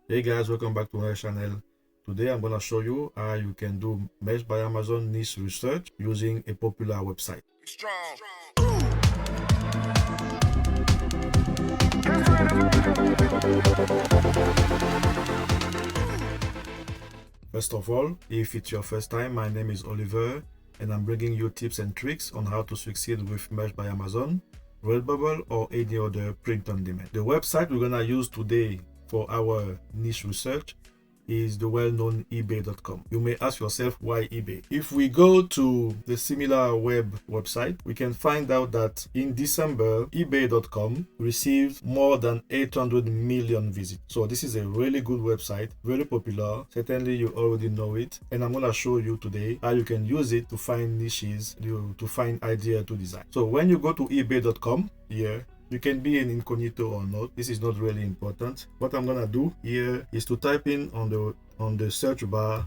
Hey guys, welcome back to my channel. Today I'm gonna show you how you can do Mesh by Amazon niche research using a popular website. First of all, if it's your first time, my name is Olivier and I'm bringing you tips and tricks on how to succeed with Mesh by Amazon, Redbubble or any other print on demand. The website we're gonna use today for our niche research is the well-known ebay.com. You may ask yourself, why eBay? If we go to the similar web website, we can find out that in December, ebay.com received more than 800 million visits. So this is a really good website, very popular. Certainly you already know it. And I'm gonna show you today how you can use it to find niches, to find idea to design. So when you go to ebay.com here, you can be an incognito or not. This is not really important. What I'm gonna do here is to type in on the search bar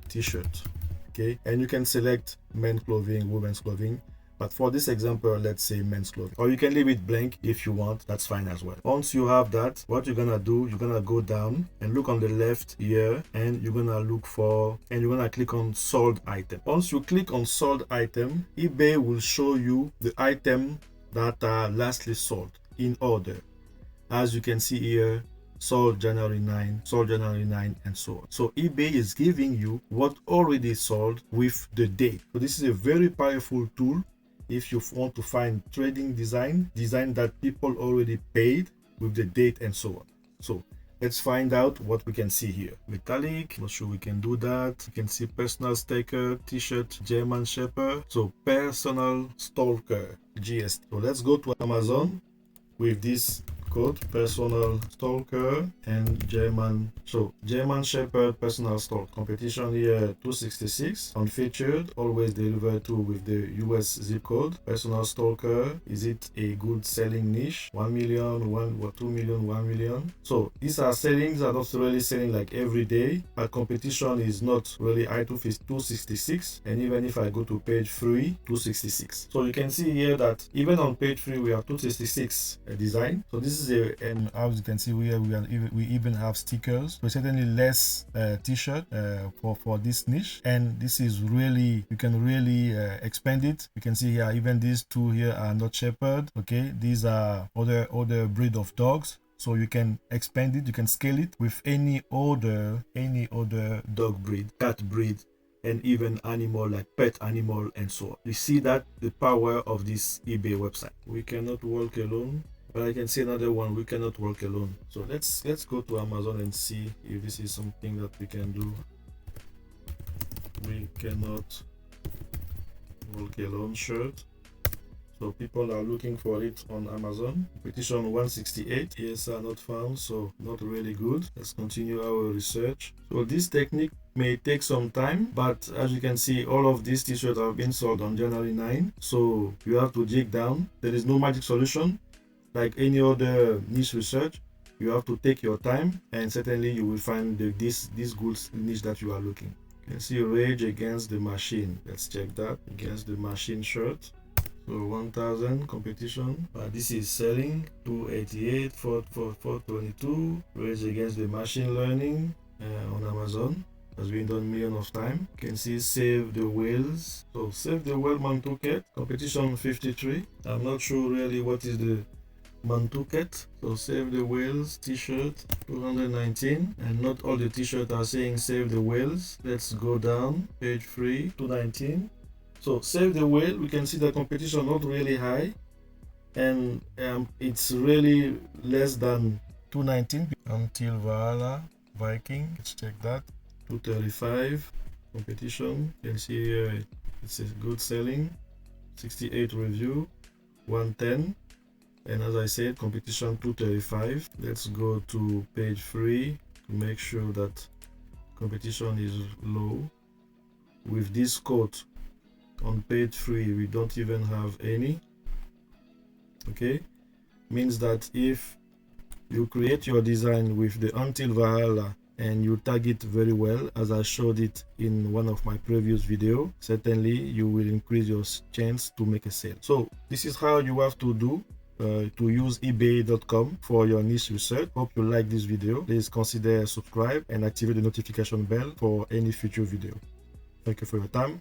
t-shirt, okay, and you can select men's clothing, women's clothing, but for this example, let's say men's clothing, or you can leave it blank if you want. That's fine as well. Once you have that, what you're gonna do, you're gonna go down and look on the left here, and you're gonna look for, and you're gonna click on sold item. Once you click on sold item, eBay will show you the item that are lastly sold in order. As you can see here, sold January 9, sold January 9, and so on. So eBay is giving you what already sold with the date. So this is a very powerful tool if you want to find trading design that people already paid with the date and so on. So let's find out what we can see here. Metallic, not sure we can do that. You can see personal sticker, t-shirt, German Shepherd. So personal stalker, GST. So let's go to Amazon with this code, personal stalker and German. So German Shepherd personal stalk. Competition here 266. Unfeatured, always delivered to with the US zip code. Personal stalker, is it a good selling niche? 1 million, 1 or 2 million, 1 million. So these are sellings are not really selling like every day, but competition is not really high to 266. And even if I go to page 3, 266. So you can see here that even on page 3 we have 266 design. So this is and as you can see here, we even have stickers. So certainly less t-shirt for this niche, and this is really, you can really expand it. You can see here even these two here are not shepherd, okay, these are other breed of dogs. So you can expand it, you can scale it with any other dog breed, cat breed, and even animal like pet animal and so on. You see that the power of this eBay website. We cannot walk alone. But I can see another one, we cannot work alone. So let's go to Amazon and see if this is something that we can do. We cannot work alone shirt. So people are looking for it on Amazon. Petition 168, ESR not found, so not really good. Let's continue our research. So this technique may take some time, but as you can see, all of these t-shirts have been sold on January 9. So you have to dig down. There is no magic solution. Like any other niche research, you have to take your time, and certainly you will find this good niche that you are looking. You can see Rage Against the Machine. Let's check that. Against the Machine shirt. So 1000 competition. This is selling 288, 422. Rage Against the Machine Learning on Amazon. Has been done millions of times. You can see Save the Whales. So Save the Whale Mantuket. Competition 53. I'm not sure really what is the Mantuket. So Save the Whales t-shirt 219, and not all the t-shirts are saying Save the Whales. Let's go down page 3, 219. So Save the Whale, we can see the competition not really high, and it's really less than 219 until Valhalla Viking. Let's check that. 235 competition. You can see here it's a good selling. 68 review, 110. And as I said, competition 235. Let's go to page 3 to make sure that competition is low. With this quote on page 3, we don't even have any. Okay, means that if you create your design with the Until Valhalla and you tag it very well, as I showed it in one of my previous video, certainly you will increase your chance to make a sale. So this is how you have to do to use ebay.com for your niche research. Hope you like this video. Please consider subscribe and activate the notification bell for any future video. Thank you for your time.